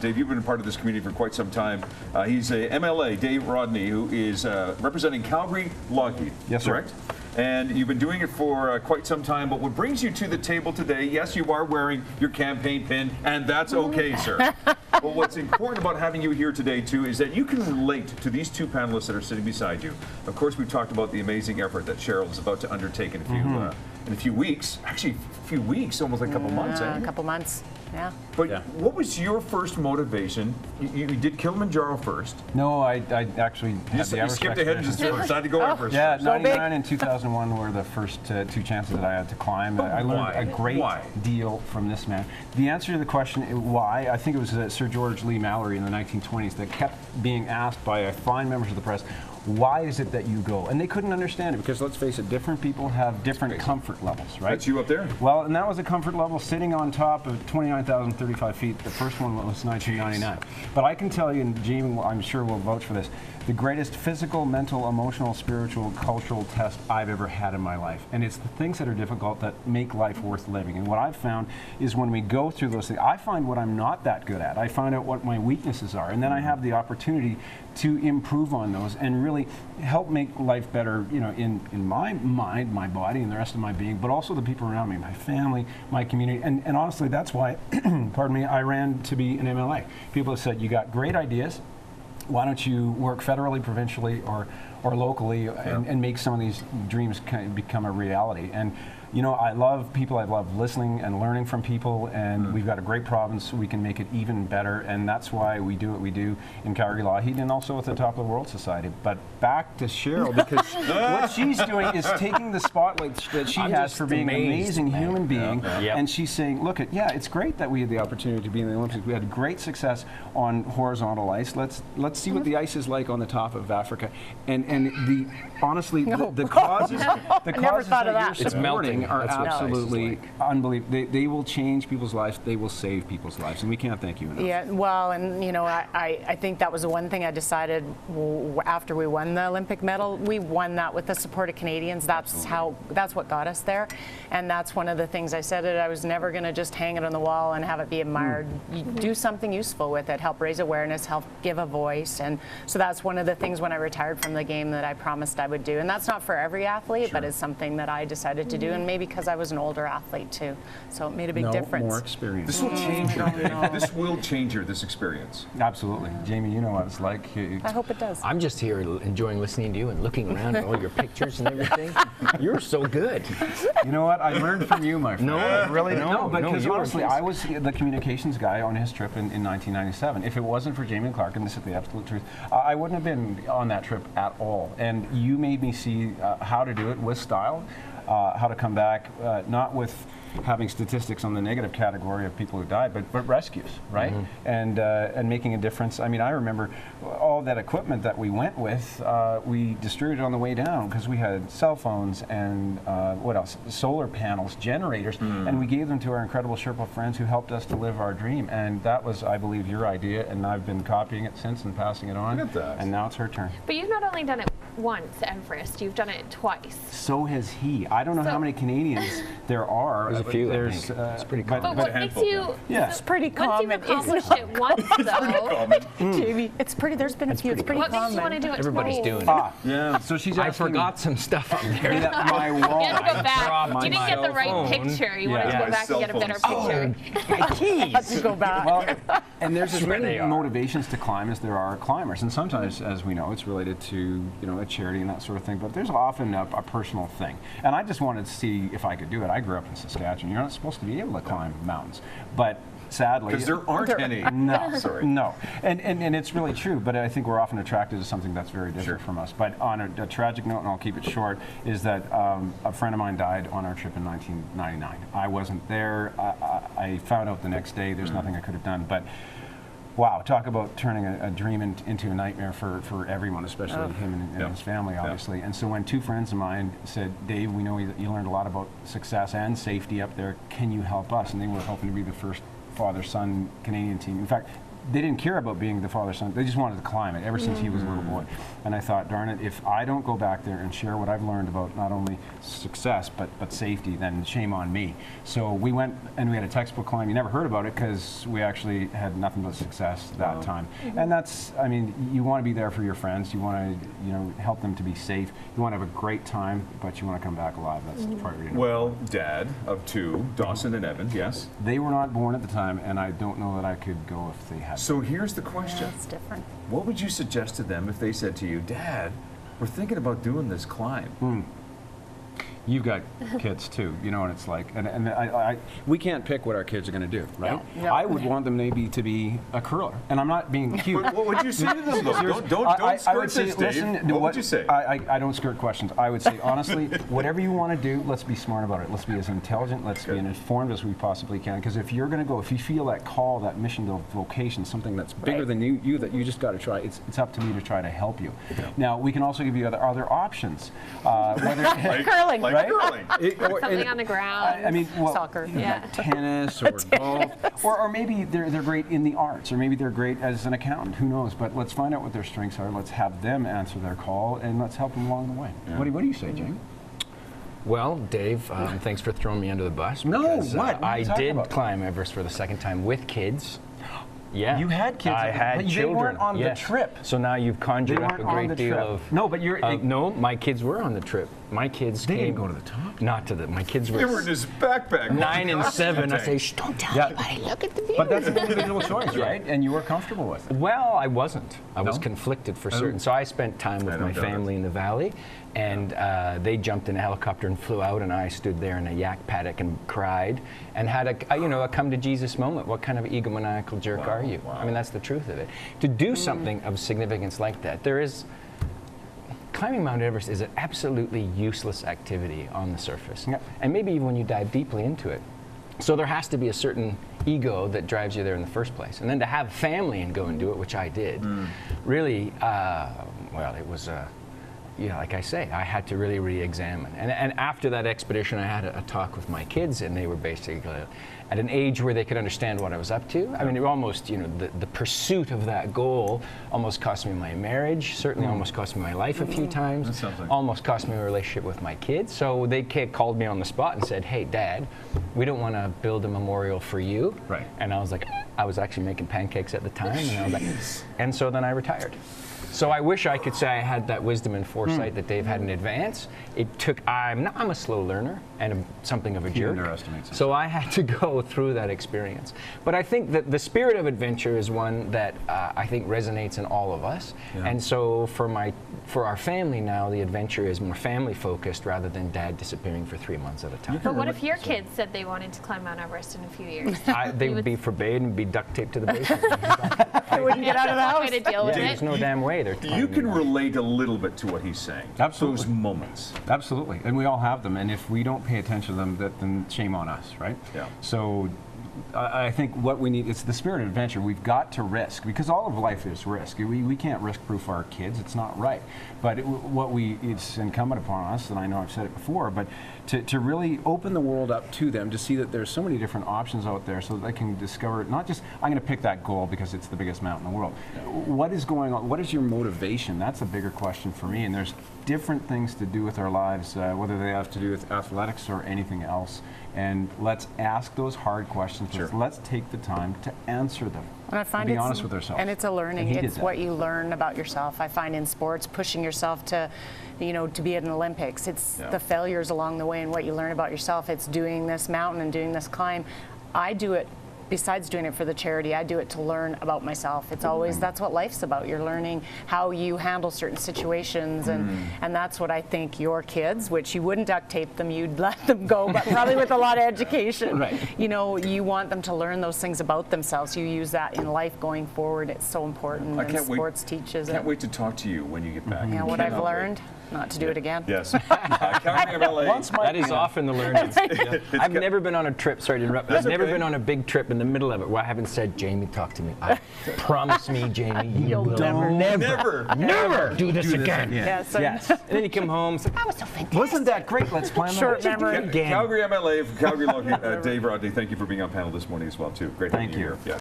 Dave, you've been a part of this community for quite some time. He's a MLA, Dave Rodney, who is representing Calgary Lockheed. Yes, correct? Sir. And you've been doing it for quite some time, but what brings you to the table today, yes, you are wearing your campaign pin, and that's okay, sir. But what's important about having you here today, too, is that you can relate to these two panelists that are sitting beside you. Of course, we've talked about the amazing effort that Cheryl is about to undertake in a few weeks. Actually, a few weeks, almost like a couple months, eh? A couple months, yeah. But what was your first motivation? You did Kilimanjaro first. No, I actually You skipped ahead and just decided to go Everest. Yeah, first. 99 and 2001 were the first two chances that I had to climb. I learned a great deal from this man. The answer to the question, why, I think it was Sir George Lee Mallory in the 1920s that kept being asked by fine members of the press, why is it that you go? And they couldn't understand it because, let's face it, different people have different comfort levels, right? That's you up there? Well, and that was a comfort level sitting on top of 29,035 feet. The first one was 1999. But I can tell you, and Jamie, I'm sure will vouch for this, the greatest physical, mental, emotional, spiritual, cultural test I've ever had in my life. And it's the things that are difficult that make life worth living. And what I've found is when we go through those things, I find what I'm not that good at. I find out what my weaknesses are. And then I have the opportunity to improve on those and really help make life better, you know, in my mind, my body, and the rest of my being, but also the people around me, my family, my community. And honestly, that's why, pardon me, I ran to be an MLA. People have said, you got great ideas. Why don't you work federally, provincially, or locally and make some of these dreams kind of become a reality? And you know, I love people. I love listening and learning from people, and we've got a great province, so we can make it even better, and that's why we do what we do in Calgary Lockheed and also at the top of the World Society. But back to Cheryl, because what she's doing is taking the spotlight that she has for being an amazing human being, and she's saying, look, it's great that we had the opportunity to be in the Olympics. We had great success on horizontal ice. Let's see what the ice is like on the top of Africa, and honestly, the causes that you're supporting are absolutely unbelievable. They will change people's lives. They will save people's lives, and we can't thank you enough. Yeah, well, and you know, I think that was the one thing I decided after we won the Olympic medal. We won that with the support of Canadians. That's what got us there, and that's one of the things I said. I was never going to just hang it on the wall and have it be admired. You do something useful with it. Help raise awareness. Help give a voice, and so that's one of the things when I retired from the game that I promised I would do. And that's not for every athlete, but it's something that I decided to do, and maybe because I was an older athlete too, so it made a big difference. More experience. This will change you. This will change you, this experience. Absolutely. Jamie, you know what it's like. I hope it does. I'm just here enjoying listening to you and looking around at all your pictures and everything. You're so good. You know what? I learned from you, my friend. No, really, no. Because honestly, I was the communications guy on his trip in 1997. If it wasn't for Jamie Clark, and this is the absolute truth, I wouldn't have been on that trip at all. And you made me see how to do it with style. How to come back, not with having statistics on the negative category of people who died, but rescues, right? And making a difference. I mean, I remember all that equipment that we went with, we distributed on the way down because we had cell phones and what else? Solar panels, generators, and we gave them to our incredible Sherpa friends who helped us to live our dream. And that was, I believe, your idea, and I've been copying it since and passing it on. Look at that. And now it's her turn. But you've not only done it once, Everest, you've done it twice. So has he. I don't know how many Canadians there are. There's a few. It's pretty common. But what makes you? It's pretty common. Once you've accomplished it once, though. Jamie, it's pretty. There's been a few. It's pretty What common. makes you want to do it Everybody's twice? doing it. Yeah. So she's I asking forgot some stuff up there. my wall. You had to go back. dropped You didn't my get the cell right phone. picture. You wanted to My go back and get a better cell picture. Let's go back. Well, and there's as many they are. motivations to climb as there are climbers, and sometimes, as we know, it's related to a charity and that sort of thing. But there's often a personal thing, and I just wanted to see if I could do it. I grew up in Saskatchewan. You're not supposed to be able to climb mountains, but sadly, Because there aren't any. No, Sorry. no, and it's really true. But I think we're often attracted to something that's very different from us. But on a tragic note, and I'll keep it short, is that a friend of mine died on our trip in 1999. I wasn't there. I found out the next day. There's nothing I could have done. But wow, talk about turning a dream into a nightmare for everyone, especially him and his family, obviously. And so when two friends of mine said, Dave, we know that you learned a lot about success and safety up there. Can you help us? And they were hoping to be the first father-son Canadian team. In fact, they didn't care about being the father-son. They just wanted to climb it ever since he was a little boy. And I thought, darn it, if I don't go back there and share what I've learned about not only success but safety, then shame on me. So we went and we had a textbook climb. You never heard about it because we actually had nothing but success that time. And that's, I mean, you want to be there for your friends. You want to, you know, help them to be safe. You want to have a great time, but you want to come back alive. That's the priority. Well, Dad of 2, Dawson and Evan, yes. They were not born at the time, and I don't know that I could go if they had. So here's the question. It's different. What would you suggest to them if they said to you, Dad, we're thinking about doing this climb? You've got kids too, you know what it's like, and we can't pick what our kids are going to do, right? No. I would want them maybe to be a curler, and I'm not being cute. What would you say to them, though? Don't skirt this, Dave. What would you say? I don't skirt questions. I would say, honestly, whatever you want to do, let's be smart about it. Let's be as intelligent, let's be as informed as we possibly can, because if you're going to go, if you feel that call, that mission, the vocation, something that's bigger than you that you just got to try, it's up to me to try to help you. Now, we can also give you other options. Whether Curling. Like curling. Something on the ground. I mean, well, Soccer. Yeah. tennis or golf, or maybe they're great in the arts, or maybe they're great as an accountant. Who knows? But let's find out what their strengths are. Let's have them answer their call, and let's help them along the way. Yeah. What do you say, Jamie? Well, Dave, thanks for throwing me under the bus. No, because, what? What are I you talking did about? climb Everest for the second time with kids. Yeah. You had kids, I had but they children. weren't on the yes. trip. So now you've conjured They up weren't a on great the deal trip. of. No, but you're. No, my kids were on the trip. My kids They came. didn't go to the top. Not to the. My kids were. They were in his backpack. 9 and 7. I say, shh, don't tell anybody. Look at the view. But that's an individual choice, right? And you were comfortable with it. Well, I wasn't. I was No? conflicted for certain. So I spent time with don't my doubt it. family in the valley, and they jumped in a helicopter and flew out, and I stood there in a yak paddock and cried, and had a come to Jesus moment. What kind of egomaniacal jerk are you? I mean, that's the truth of it. To do something of significance like that, climbing Mount Everest is an absolutely useless activity on the surface, and maybe even when you dive deeply into it. So there has to be a certain ego that drives you there in the first place. And then to have family and go and do it, which I did, really, well, it was, like I say, I had to really re-examine. And after that expedition, I had a talk with my kids, and they were basically at an age where they could understand what I was up to. I mean, it almost, the pursuit of that goal almost cost me my marriage, certainly almost cost me my life a few times, That sounds like- almost cost me a relationship with my kids. So they called me on the spot and said, hey, Dad, we don't want to build a memorial for you. Right. And I was like, I was actually making pancakes at the time, and I was like, and so then I retired. So I wish I could say I had that wisdom and foresight that Dave had in advance. It took, I'm a slow learner and something of a jerk. underestimates it. So I had to go through that experience. But I think that the spirit of adventure is one that I think resonates in all of us. Yeah. And so for our family now, the adventure is more family focused rather than Dad disappearing for 3 months at a time. But what if your kids said they wanted to climb Mount Everest in a few years? They would be forbade and be duct taped to the basement. I wouldn't get out of the That's house. one way to deal with There's it. no damn way they're You climbing can that. relate a little bit to what he's saying. Absolutely. Those moments. Absolutely, and we all have them. And if we don't pay attention to them, then shame on us, right? Yeah. So, I think what we need is the spirit of adventure. We've got to risk, because all of life is risk. We can't risk-proof our kids. It's not right. But it's incumbent upon us, and I know I've said it before, but to really open the world up to them, to see that there's so many different options out there, so that they can discover not just, I'm going to pick that goal because it's the biggest mountain in the world. What is going on? What is your motivation? That's a bigger question for me. And there's different things to do with our lives, whether they have to do with athletics or anything else. And let's ask those hard questions. Sure. Let's take the time to answer them. And I find be it's, honest with ourselves. And it's a learning. And he did It's that. what you learn about yourself. I find in sports, pushing yourself to be at an Olympics. It's the failures along the way and what you learn about yourself. It's doing this mountain and doing this climb. I do it, besides doing it for the charity, I do it to learn about myself. It's always, that's what life's about. You're learning how you handle certain situations, and that's what I think your kids, which you wouldn't duct tape them, you'd let them go, but probably with a lot of education. Right. You want them to learn those things about themselves. You use that in life going forward. It's so important, I and can't wait- sports teaches it. Can't wait to talk to you when you get back. Yeah, what I've Cannot wait. learned, not to do it again. Yes. Calgary, MLA. That is often the learning. I've never been on a trip, sorry to interrupt, but I've never okay. been on a big trip in the middle of it where I haven't said, Jamie, talk to me. Promise me, Jamie, you will never do this again. Yeah, so Yes. And then you come home, it's like, that was so fantastic. Wasn't that great? Let's plan Short the memory. Again. Calgary, MLA, from Calgary, Dave Rodney, thank you for being on panel this morning as well, too. Great having Thank you. here. Yeah.